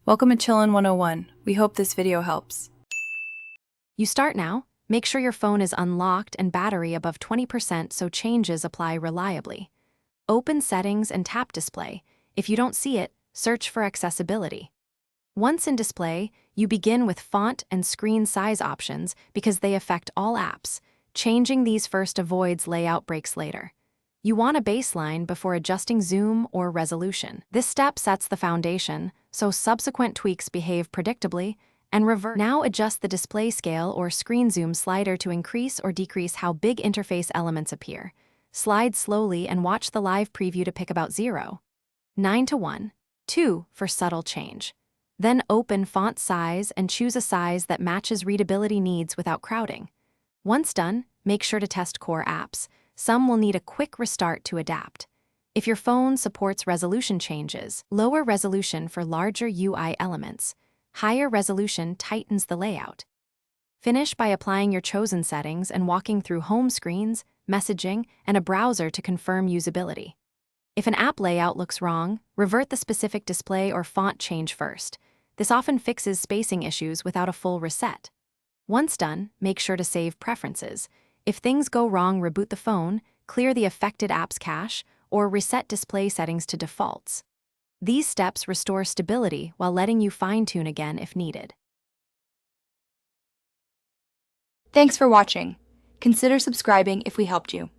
Welcome to Chillin' 101. We hope this video helps. You start now. Make sure your phone is unlocked and battery above 20% so changes apply reliably. Open Settings and tap Display. If you don't see it, search for Accessibility. Once in Display, you begin with font and screen size options because they affect all apps. Changing these first avoids layout breaks later. You want a baseline before adjusting zoom or resolution. This step sets the foundation, so subsequent tweaks behave predictably, and revert. Now adjust the display scale or screen zoom slider to increase or decrease how big interface elements appear. Slide slowly and watch the live preview to pick about 0, 9 to 1, 2 for subtle change. Then open font size and choose a size that matches readability needs without crowding. Once done, make sure to test core apps. Some will need a quick restart to adapt. If your phone supports resolution changes, lower resolution for larger UI elements. Higher resolution tightens the layout. Finish by applying your chosen settings and walking through home screens, messaging, and a browser to confirm usability. If an app layout looks wrong, revert the specific display or font change first. This often fixes spacing issues without a full reset. Once done, make sure to save preferences. If things go wrong, reboot the phone, clear the affected app's cache, or reset display settings to defaults. These steps restore stability while letting you fine-tune again if needed. Thanks for watching. Consider subscribing if we helped you.